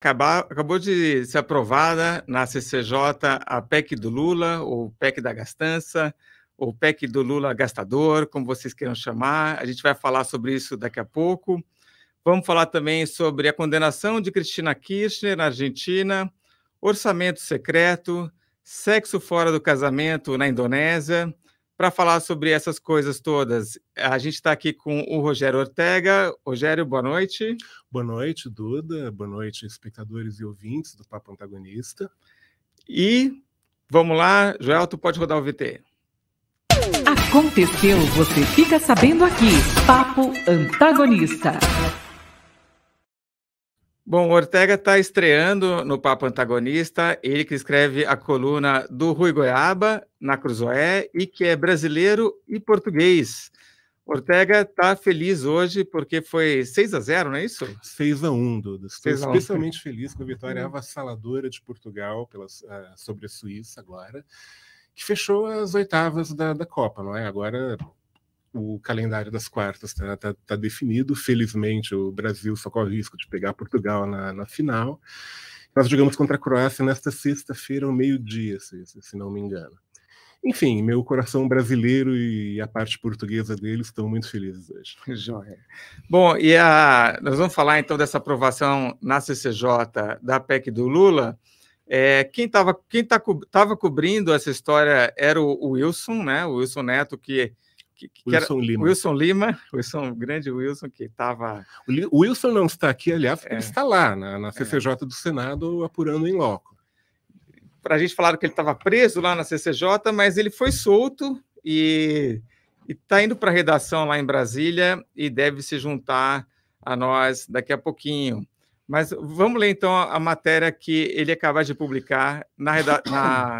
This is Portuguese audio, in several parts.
Acabou de ser aprovada na CCJ a PEC do Lula, ou PEC da gastança, ou PEC do Lula gastador, como vocês queiram chamar. A gente vai falar sobre isso daqui a pouco. Vamos falar também sobre a condenação de Cristina Kirchner na Argentina, orçamento secreto, sexo fora do casamento na Indonésia. Para falar sobre essas coisas todas, a gente está aqui com o Rogério Ortega. Rogério, boa noite. Boa noite, Duda. Boa noite, espectadores e ouvintes do Papo Antagonista. E vamos lá, Joel, tu pode rodar o VT. Aconteceu, você fica sabendo aqui. Papo Antagonista. Bom, o Ortega está estreando no Papo Antagonista, ele que escreve a coluna do Rui Goiaba, na Cruzoé, e que é brasileiro e português. Ortega está feliz hoje porque foi 6-0, não é isso? 6-1, Duda. Estou especialmente feliz com a vitória avassaladora de Portugal sobre a Suíça agora, que fechou as oitavas da Copa, não é? Agora o calendário das quartas está definido. Felizmente, o Brasil só corre o risco de pegar Portugal na final. Nós jogamos contra a Croácia nesta sexta-feira, ao meio-dia, se não me engano. Enfim, meu coração brasileiro e a parte portuguesa dele estão muito felizes hoje. Joia. Bom, nós vamos falar então dessa aprovação na CCJ da PEC do Lula. Quem estava cobrindo essa história era o Wilson, né? O Wilson Neto, Wilson Lima, o grande Wilson, que estava... O Wilson não está aqui, aliás, porque ele está lá, na CCJ do Senado, apurando em loco. Para a gente falar que ele estava preso lá na CCJ, mas ele foi solto e está indo para a redação lá em Brasília e deve se juntar a nós daqui a pouquinho. Mas vamos ler, então, a matéria que ele acaba de publicar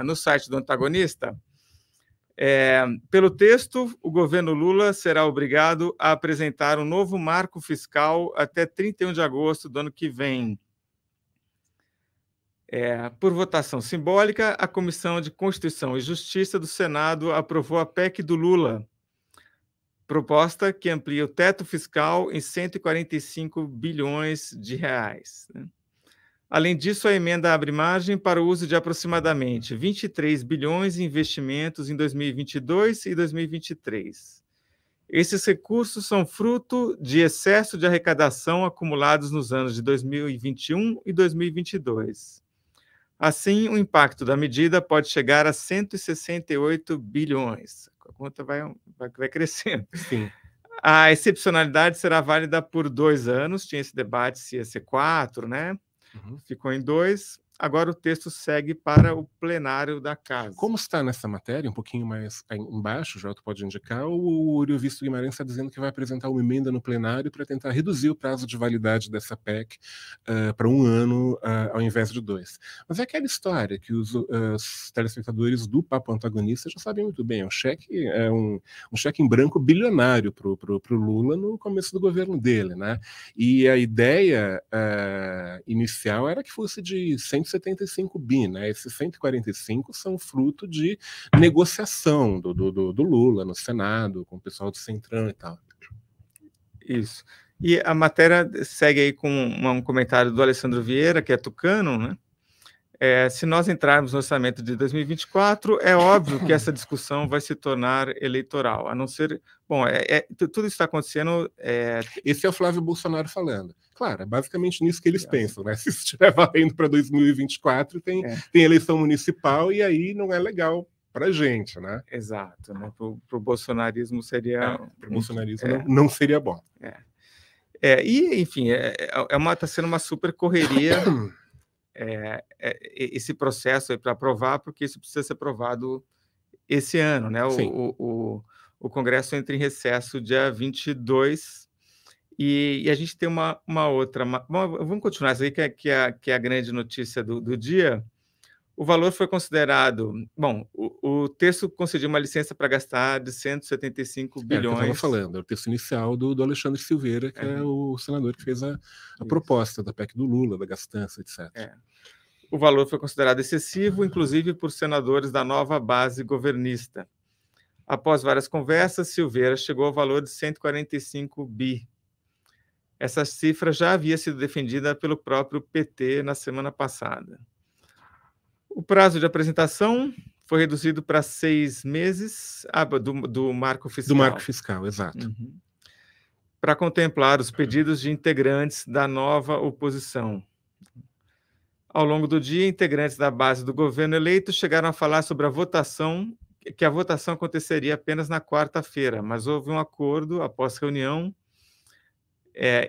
no site do Antagonista. Pelo texto, o governo Lula será obrigado a apresentar um novo marco fiscal até 31 de agosto do ano que vem. Por votação simbólica, a Comissão de Constituição e Justiça do Senado aprovou a PEC do Lula, proposta que amplia o teto fiscal em 145 bilhões de reais. Além disso, a emenda abre margem para o uso de aproximadamente 23 bilhões em investimentos em 2022 e 2023. Esses recursos são fruto de excesso de arrecadação acumulados nos anos de 2021 e 2022. Assim, o impacto da medida pode chegar a 168 bilhões. A conta vai crescendo. Sim. A excepcionalidade será válida por 2 anos. Tinha esse debate se ia ser 4, né? Uhum. Ficou em 2. Agora o texto segue para o plenário da Casa. Como está nessa matéria, um pouquinho mais embaixo, já tu pode indicar, o Euriovisto Guimarães está dizendo que vai apresentar uma emenda no plenário para tentar reduzir o prazo de validade dessa PEC para 1 ano, ao invés de 2. Mas é aquela história que os telespectadores do Papo Antagonista já sabem muito bem. Um cheque em branco bilionário para o Lula no começo do governo dele, né? E a ideia inicial era que fosse de 175 bi, né? Esses 145 são fruto de negociação do Lula no Senado, com o pessoal do Centrão e tal. Isso. E a matéria segue aí com um comentário do Alessandro Vieira, que é tucano, né? Se nós entrarmos no orçamento de 2024, é óbvio que essa discussão vai se tornar eleitoral, a não ser... Bom, tudo isso está acontecendo... Esse é o Flávio Bolsonaro falando. Claro, é basicamente nisso que eles pensam, né? Se estiver valendo para 2024, tem eleição municipal e aí não é legal para a gente, né? Exato, né? Para o bolsonarismo seria... Para o bolsonarismo não seria bom. E, enfim, está sendo uma super correria esse processo aí para aprovar, porque isso precisa ser aprovado esse ano, né? O Congresso entra em recesso dia 22 e a gente tem uma outra... Vamos continuar, essa aí que é a grande notícia do dia. O valor foi considerado... Bom, o texto concediu uma licença para gastar de 175 bilhões. Que eu estava falando, é o texto inicial do Alexandre Silveira, que é o senador que fez a proposta da PEC do Lula, da gastança, etc. O valor foi considerado excessivo, inclusive por senadores da nova base governista. Após várias conversas, Silveira chegou ao valor de 145 bi. Essa cifra já havia sido defendida pelo próprio PT na semana passada. O prazo de apresentação foi reduzido para 6 meses do marco fiscal. Do marco fiscal, exato. Para contemplar os pedidos de integrantes da nova oposição. Ao longo do dia, integrantes da base do governo eleito chegaram a falar sobre a votação, que a votação aconteceria apenas na quarta-feira, mas houve um acordo após reunião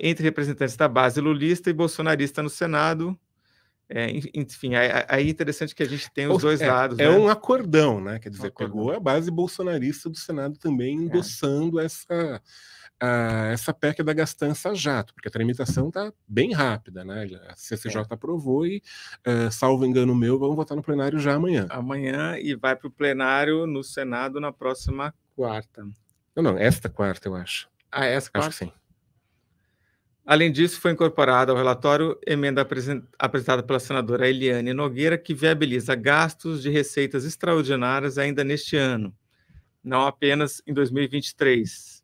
entre representantes da base lulista e bolsonarista no Senado. Enfim, aí é interessante que a gente tem os dois lados. É, né? Um acordão, né? Quer dizer, pegou a base bolsonarista do Senado também endossando essa PEC da gastança jato, porque a tramitação está bem rápida, né? A CCJ aprovou e, salvo engano meu, vamos votar no plenário já amanhã. Amanhã, e vai para o plenário no Senado na próxima quarta. Não, esta quarta, eu acho. Essa quarta? Acho que sim. Além disso, foi incorporada ao relatório emenda apresentada pela senadora Eliane Nogueira, que viabiliza gastos de receitas extraordinárias ainda neste ano, não apenas em 2023.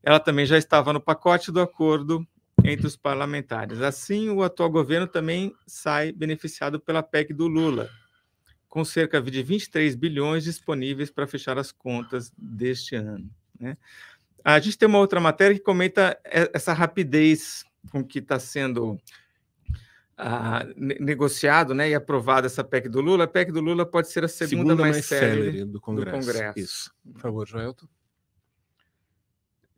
Ela também já estava no pacote do acordo entre os parlamentares. Assim, o atual governo também sai beneficiado pela PEC do Lula, com cerca de 23 bilhões disponíveis para fechar as contas deste ano, né? A gente tem uma outra matéria que comenta essa rapidez com que está sendo negociado, né, e aprovada essa PEC do Lula. A PEC do Lula pode ser a segunda mais célere do Congresso. Isso. Por favor, Joelton.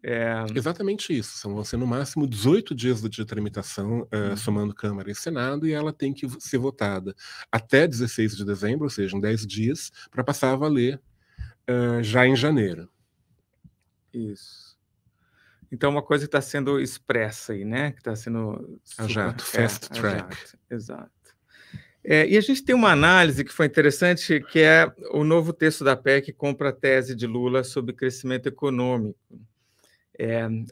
É... Exatamente isso. Vão ser no máximo 18 dias de tramitação, somando Câmara e Senado, e ela tem que ser votada até 16 de dezembro, ou seja, em 10 dias, para passar a valer já em janeiro. Isso. Então, uma coisa que está sendo expressa aí, né? Que está sendo... Fast track. Exato. E a gente tem uma análise que foi interessante, que é o novo texto da PEC compra a tese de Lula sobre crescimento econômico.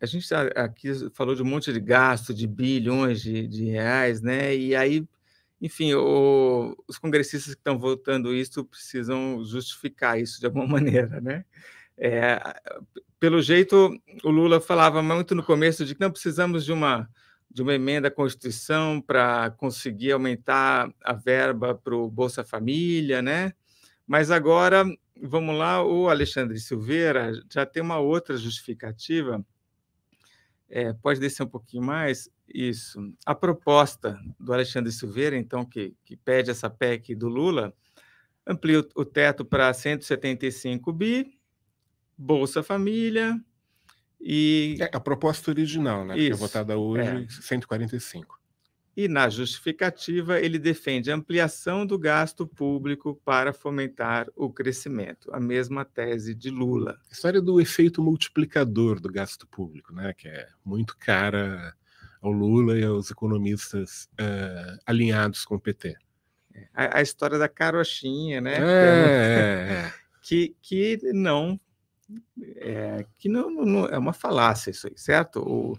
A gente aqui falou de um monte de gasto, de bilhões de reais, né? E aí, enfim, os congressistas que estão votando isso precisam justificar isso de alguma maneira, né? Pelo jeito, o Lula falava muito no começo de que não precisamos de uma emenda à Constituição para conseguir aumentar a verba para o Bolsa Família, né? Mas agora, vamos lá, o Alexandre Silveira já tem uma outra justificativa. Pode descer um pouquinho mais? Isso. A proposta do Alexandre Silveira, então, que pede essa PEC do Lula, amplia o teto para 175 bi, Bolsa Família e... a proposta original, né? Que é votada hoje, 145. E na justificativa ele defende a ampliação do gasto público para fomentar o crescimento, a mesma tese de Lula. A história do efeito multiplicador do gasto público, né? Que é muito cara ao Lula e aos economistas alinhados com o PT. A história da carochinha, né? Que não é uma falácia isso aí, certo?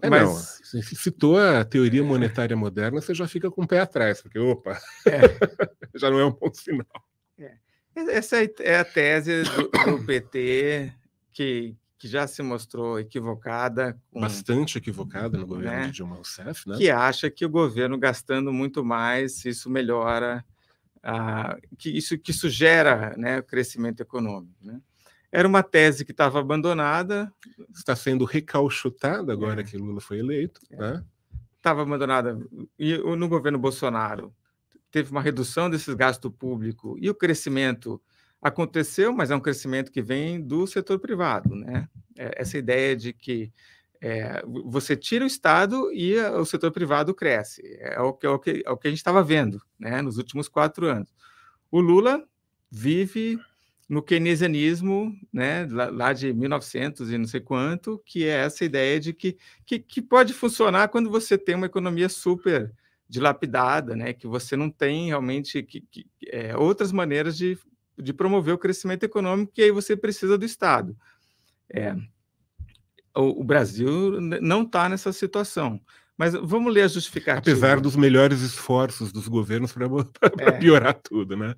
Mas se citou a teoria monetária moderna, você já fica com o pé atrás, porque, já não é um bom sinal. Essa é a tese do PT, que já se mostrou equivocada. Bastante equivocada no governo de Dilma Rousseff, né? Que acha que o governo gastando muito mais, isso melhora, que isso gera, né, o crescimento econômico, né? Era uma tese que estava abandonada. Está sendo recauchutada agora que Lula foi eleito. Né? Estava abandonada. E no governo Bolsonaro teve uma redução desses gastos públicos e o crescimento aconteceu, mas é um crescimento que vem do setor privado, né? Essa ideia de que você tira o Estado e o setor privado cresce. É o que a gente estava vendo, né, nos últimos 4 anos. O Lula vive no keynesianismo, né, lá de 1900 e não sei quanto, que é essa ideia de que pode funcionar quando você tem uma economia super dilapidada, né, que você não tem realmente outras maneiras de promover o crescimento econômico, que aí você precisa do Estado. O Brasil não está nessa situação. Mas vamos ler a justificativa. Apesar dos melhores esforços dos governos para piorar tudo, né?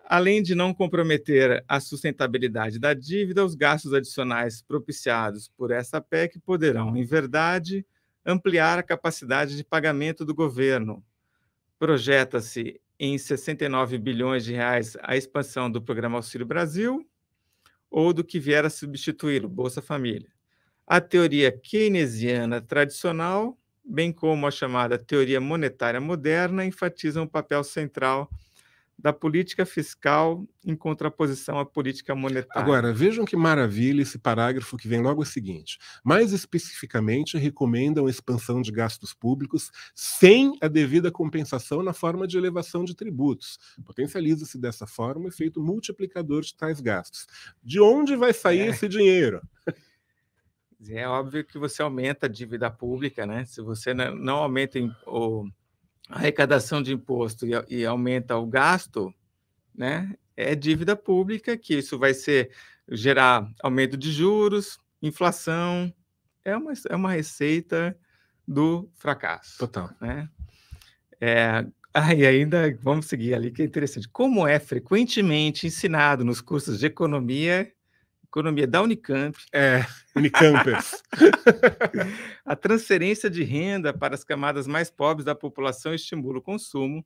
Além de não comprometer a sustentabilidade da dívida, os gastos adicionais propiciados por essa PEC poderão, em verdade, ampliar a capacidade de pagamento do governo. Projeta-se em 69 bilhões de reais a expansão do Programa Auxílio Brasil ou do que vier a substituí-lo, Bolsa Família. A teoria keynesiana tradicional, bem como a chamada teoria monetária moderna, enfatizam o papel central da política fiscal em contraposição à política monetária. Agora, vejam que maravilha esse parágrafo que vem logo a seguinte. Mais especificamente, recomendam a expansão de gastos públicos sem a devida compensação na forma de elevação de tributos. Potencializa-se dessa forma o efeito multiplicador de tais gastos. De onde vai sair esse dinheiro? É óbvio que você aumenta a dívida pública, né? Se você não aumenta a arrecadação de imposto e aumenta o gasto, né? É dívida pública, que isso vai gerar aumento de juros, inflação. É uma receita do fracasso. Total. Né? E ainda, vamos seguir ali, que é interessante. Como é frequentemente ensinado nos cursos de economia da Unicamp. Unicampers. A transferência de renda para as camadas mais pobres da população estimula o consumo,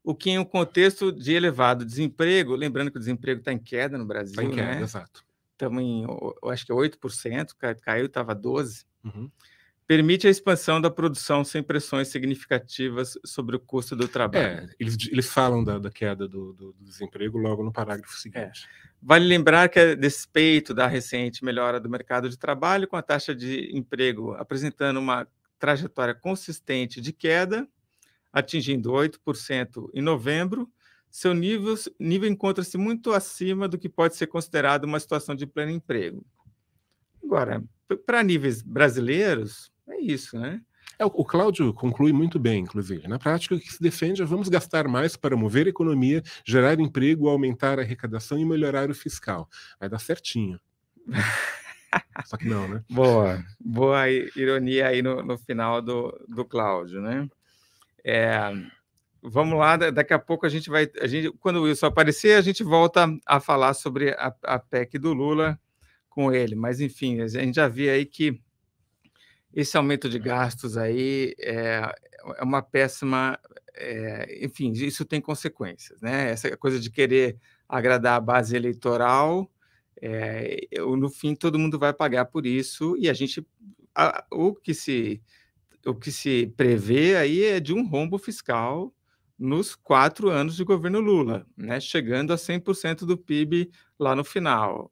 o que em um contexto de elevado desemprego, lembrando que o desemprego está em queda no Brasil, Está em queda, né? exato. Estamos eu acho que é 8%, caiu, estava 12%. Uhum. Permite a expansão da produção sem pressões significativas sobre o custo do trabalho. Eles falam da queda do desemprego logo no parágrafo seguinte. Vale lembrar que, a despeito da recente melhora do mercado de trabalho, com a taxa de emprego apresentando uma trajetória consistente de queda, atingindo 8% em novembro, seu nível encontra-se muito acima do que pode ser considerado uma situação de pleno emprego. Agora, para níveis brasileiros, é isso, né? O Cláudio conclui muito bem, inclusive. Na prática, o que se defende é vamos gastar mais para mover a economia, gerar emprego, aumentar a arrecadação e melhorar o fiscal. Vai dar certinho. Só que não, né? Boa ironia aí no final do Cláudio, né? Vamos lá, daqui a pouco quando o Wilson aparecer, a gente volta a falar sobre a PEC do Lula com ele. Mas, enfim, a gente já vê aí que esse aumento de gastos aí é uma péssima... enfim, isso tem consequências, né? Essa coisa de querer agradar a base eleitoral, no fim, todo mundo vai pagar por isso, e o que se prevê aí é de um rombo fiscal nos 4 anos de governo Lula, né? Chegando a 100% do PIB lá no final.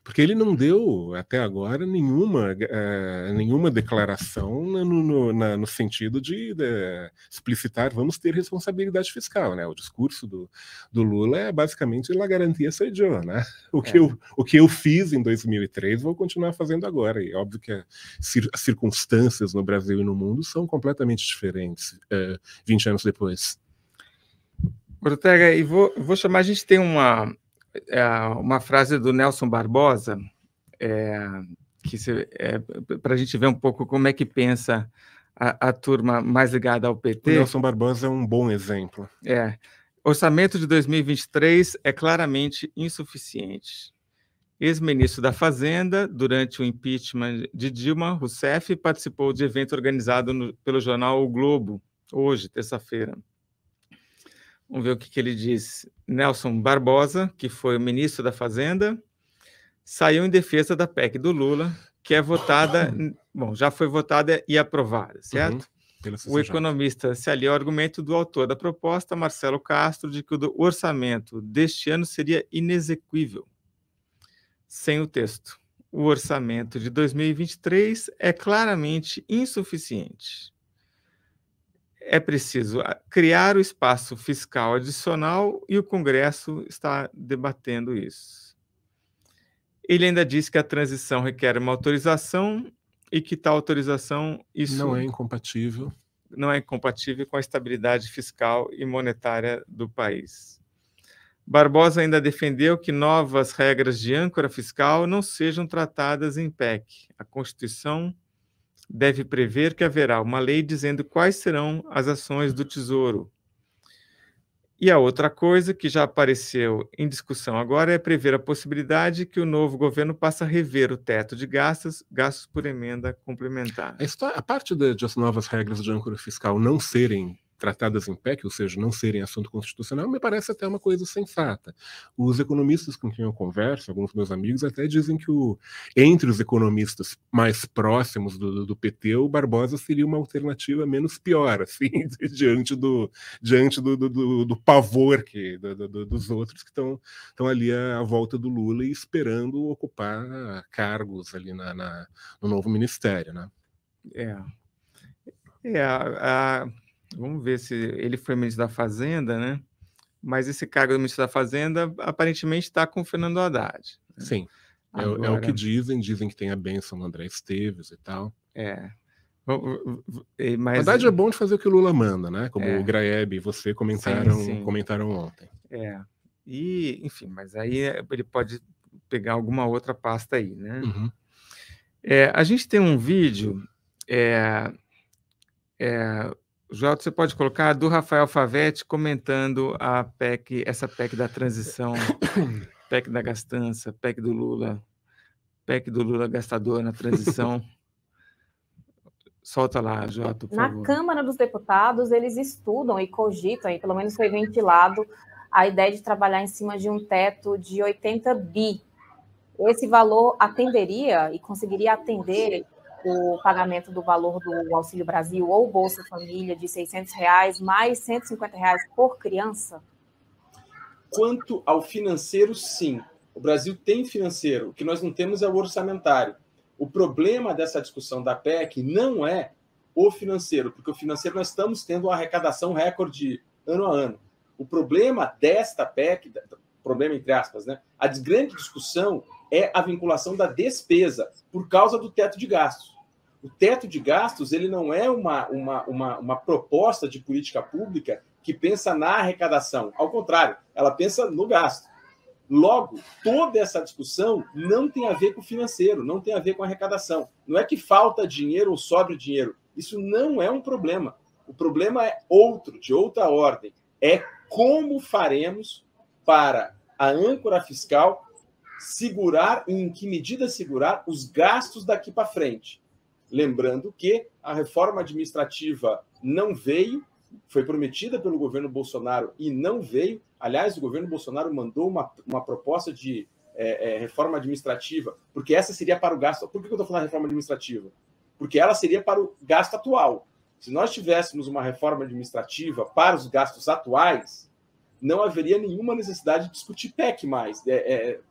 Porque ele não deu, até agora, nenhuma declaração no sentido de explicitar vamos ter responsabilidade fiscal. Né? O discurso do Lula é basicamente la garantia sou eu. Né? O que eu fiz em 2003 vou continuar fazendo agora. E é óbvio que as circunstâncias no Brasil e no mundo são completamente diferentes 20 anos depois. Ortega, e vou chamar, a gente tem uma frase do Nelson Barbosa, para a gente ver um pouco como é que pensa a turma mais ligada ao PT. O Nelson Barbosa é um bom exemplo. Orçamento de 2023 é claramente insuficiente. Ex-ministro da Fazenda, durante o impeachment de Dilma Rousseff, participou de evento organizado pelo jornal O Globo, hoje, terça-feira. Vamos ver o que ele diz. Nelson Barbosa, que foi o ministro da Fazenda, saiu em defesa da PEC do Lula, que é votada, já foi votada e aprovada, certo? O economista se alia ao argumento do autor da proposta, Marcelo Castro, de que o orçamento deste ano seria inexequível. Sem o texto. O orçamento de 2023 é claramente insuficiente. É preciso criar o espaço fiscal adicional e o Congresso está debatendo isso. Ele ainda diz que a transição requer uma autorização e que tal autorização não é incompatível. Não é incompatível com a estabilidade fiscal e monetária do país. Barbosa ainda defendeu que novas regras de âncora fiscal não sejam tratadas em PEC. A Constituição deve prever que haverá uma lei dizendo quais serão as ações do Tesouro. E a outra coisa que já apareceu em discussão agora é prever a possibilidade que o novo governo passe a rever o teto de gastos por emenda complementar. A parte de as novas regras de âncora fiscal não serem tratadas em PEC, ou seja, não serem assunto constitucional, me parece até uma coisa sensata. Os economistas com quem eu converso, alguns meus amigos, até dizem que entre os economistas mais próximos do PT, o Barbosa seria uma alternativa menos pior, assim, diante do pavor dos outros que estão ali à volta do Lula e esperando ocupar cargos ali no novo ministério, né? Vamos ver se ele foi ministro da Fazenda, né? Mas esse cargo do ministro da Fazenda aparentemente está com o Fernando Haddad. Né? Sim, agora... é o que dizem que tem a bênção do André Esteves e tal. Mas... Haddad é bom de fazer o que o Lula manda, né? Como o Graeb e você comentaram ontem. E, enfim, mas aí ele pode pegar alguma outra pasta aí, né? Uhum. A gente tem um vídeo... Joel, você pode colocar do Rafael Favetti comentando essa PEC da transição, PEC da gastança, PEC do Lula gastador na transição. Solta lá, Joel, por favor. Na Câmara dos Deputados, eles estudam e cogitam, e pelo menos foi ventilado, a ideia de trabalhar em cima de um teto de 80 bi. Esse valor atenderia e conseguiria atender o pagamento do valor do Auxílio Brasil ou Bolsa Família de R$600 mais R$150 por criança? Quanto ao financeiro, sim. O Brasil tem financeiro. O que nós não temos é o orçamentário. O problema dessa discussão da PEC não é o financeiro, porque o financeiro nós estamos tendo uma arrecadação recorde ano a ano. O problema desta PEC, problema entre aspas, né? A grande discussão é a vinculação da despesa por causa do teto de gastos. O teto de gastos ele não é uma proposta de política pública que pensa na arrecadação. Ao contrário, ela pensa no gasto. Logo, toda essa discussão não tem a ver com o financeiro, não tem a ver com a arrecadação. Não é que falta dinheiro ou sobre dinheiro. Isso não é um problema. O problema é outro, de outra ordem. É como faremos para a âncora fiscal segurar e em que medida segurar os gastos daqui para frente. Lembrando que a reforma administrativa não veio, foi prometida pelo governo Bolsonaro e não veio. Aliás, o governo Bolsonaro mandou uma proposta de reforma administrativa, porque essa seria para o gasto. Por que eu estou falando de reforma administrativa? Porque ela seria para o gasto atual. Se nós tivéssemos uma reforma administrativa para os gastos atuais, não haveria nenhuma necessidade de discutir PEC mais,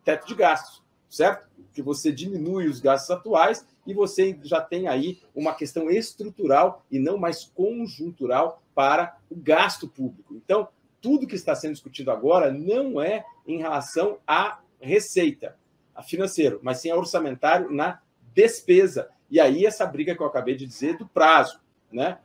teto de gastos, certo? Porque você diminui os gastos atuais e você já tem aí uma questão estrutural e não mais conjuntural para o gasto público. Então, tudo que está sendo discutido agora não é em relação à receita, a financeiro, mas sim a orçamentário na despesa. E aí essa briga que eu acabei de dizer do prazo, né?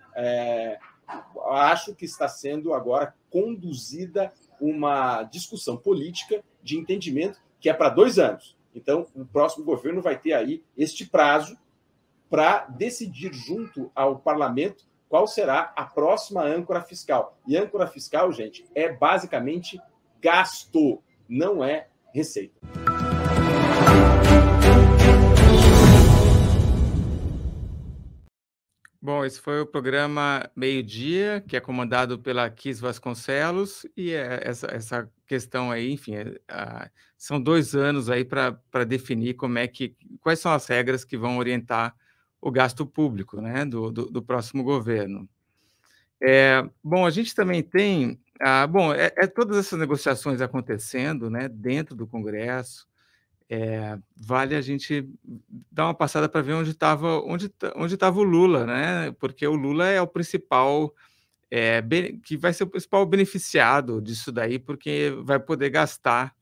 Acho que está sendo agora conduzida uma discussão política de entendimento que é para 2 anos. Então, o próximo governo vai ter aí este prazo para decidir junto ao parlamento qual será a próxima âncora fiscal. E âncora fiscal, gente, é basicamente gasto, não é receita. Bom, esse foi o programa Meio-Dia, que é comandado pela Kis Vasconcelos, e essa questão aí, enfim, são 2 anos aí para definir quais são as regras que vão orientar o gasto público, né, do próximo governo. Bom, a gente também tem, todas essas negociações acontecendo, né, dentro do Congresso. Vale a gente dar uma passada para ver onde estava o Lula, né? Porque o Lula é o principal, que vai ser o principal beneficiado disso daí, porque vai poder gastar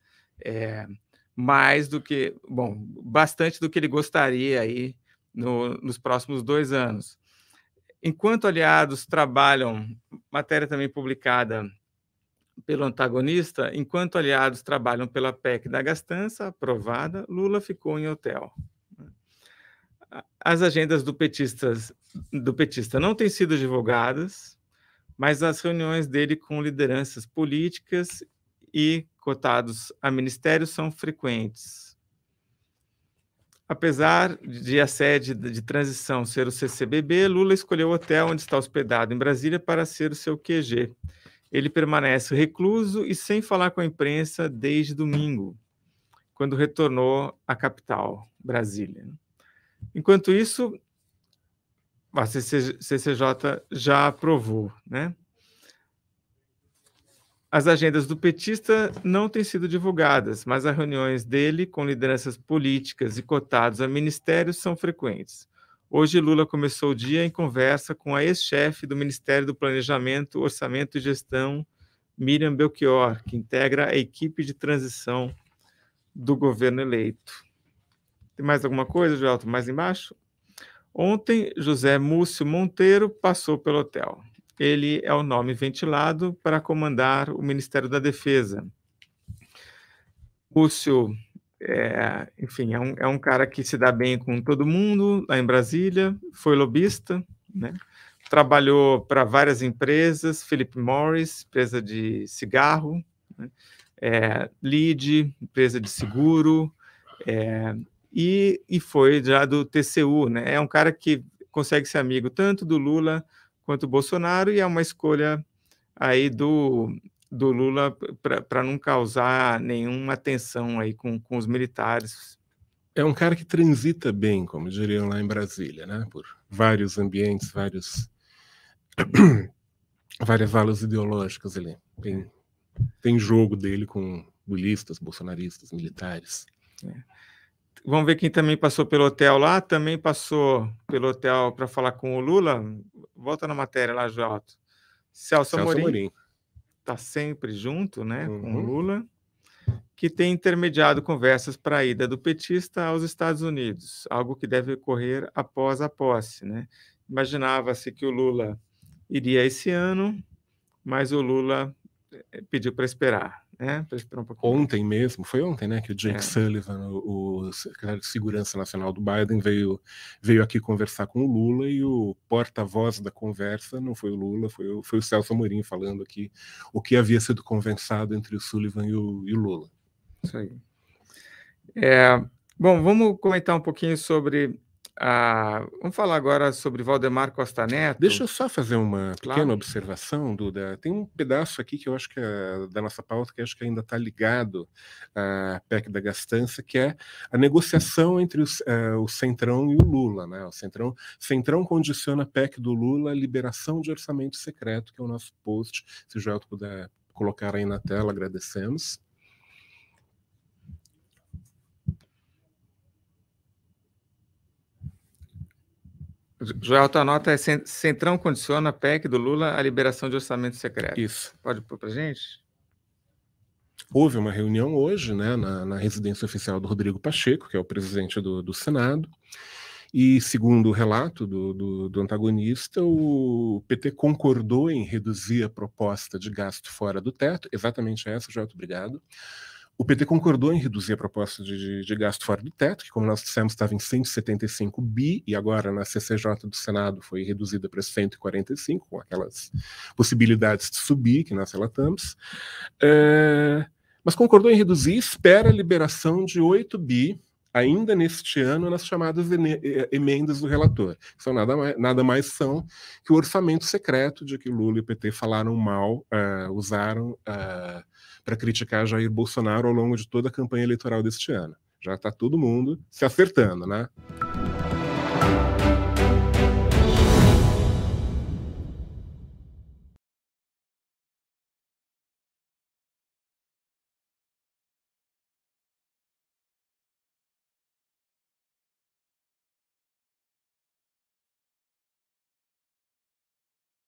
mais do que, bastante do que ele gostaria aí nos próximos 2 anos. Enquanto aliados trabalham, matéria também publicada pelo antagonista, enquanto aliados trabalham pela PEC da gastança, aprovada, Lula ficou em hotel. As agendas do petista não têm sido divulgadas, mas as reuniões dele com lideranças políticas e cotados a ministérios são frequentes. Apesar de a sede de transição ser o CCBB, Lula escolheu o hotel onde está hospedado em Brasília para ser o seu QG. Ele permanece recluso e sem falar com a imprensa desde domingo, quando retornou à capital, Brasília. Enquanto isso, a CCJ já aprovou, né? As agendas do petista não têm sido divulgadas, mas as reuniões dele com lideranças políticas e cotados a ministérios são frequentes. Hoje, Lula começou o dia em conversa com a ex-chefe do Ministério do Planejamento, Orçamento e Gestão, Miriam Belchior, que integra a equipe de transição do governo eleito. Tem mais alguma coisa, Joelton? Mais embaixo? Ontem, José Múcio Monteiro passou pelo hotel. Ele é o nome ventilado para comandar o Ministério da Defesa. Múcio, enfim, é um cara que se dá bem com todo mundo lá em Brasília, foi lobista, né? Trabalhou para várias empresas, Philip Morris, empresa de cigarro, né? Lide, empresa de seguro, e foi já do TCU, né? É um cara que consegue ser amigo tanto do Lula quanto o Bolsonaro, e é uma escolha aí do Lula para não causar nenhuma tensão aí com os militares. É um cara que transita bem, como diriam lá em Brasília, né? Por vários ambientes, várias alas ideológicas ali. Tem jogo dele com lulistas, bolsonaristas, militares. Vamos ver quem também passou pelo hotel lá, também passou pelo hotel para falar com o Lula. Volta na matéria lá, Joelton. Celso Amorim está sempre junto, né, com o Lula, que tem intermediado conversas para a ida do petista aos Estados Unidos, algo que deve ocorrer após a posse, né? Imaginava-se que o Lula iria esse ano, mas o Lula pediu para esperar, né? Para esperar um pouquinho. Ontem mesmo, foi ontem, né, que o Jake Sullivan, o secretário de Segurança Nacional do Biden, veio aqui conversar com o Lula, e o porta-voz da conversa não foi o Lula, foi o Celso Amorim falando aqui o que havia sido conversado entre o Sullivan e o Lula. Isso aí. Bom, vamos comentar um pouquinho sobre vamos falar agora sobre Valdemar Costa Neto. Deixa eu só fazer uma pequena observação, Duda. Tem um pedaço aqui que eu acho que é da nossa pauta, que acho que ainda está ligado à PEC da gastança, que é a negociação entre o Centrão e o Lula, né? O Centrão condiciona a PEC do Lula à liberação de orçamento secreto, que é o nosso post. Se o Joelton puder colocar aí na tela, agradecemos. Joelton, a nota é Centrão condiciona a PEC do Lula à liberação de orçamento secreto. Isso. Pode pôr para a gente? Houve uma reunião hoje, né, na residência oficial do Rodrigo Pacheco, que é o presidente do Senado, e segundo o relato do antagonista, o PT concordou em reduzir a proposta de gasto fora do teto, exatamente essa, Joelton, obrigado. O PT concordou em reduzir a proposta de gasto fora do teto, que, como nós dissemos, estava em 175 bi, e agora na CCJ do Senado foi reduzida para 145, com aquelas possibilidades de subir que nós relatamos. Mas concordou em reduzir e espera a liberação de 8 bi ainda neste ano nas chamadas emendas do relator. São nada mais são que o orçamento secreto de que Lula e o PT falaram mal, usaram para criticar Jair Bolsonaro ao longo de toda a campanha eleitoral deste ano. Já está todo mundo se acertando, né?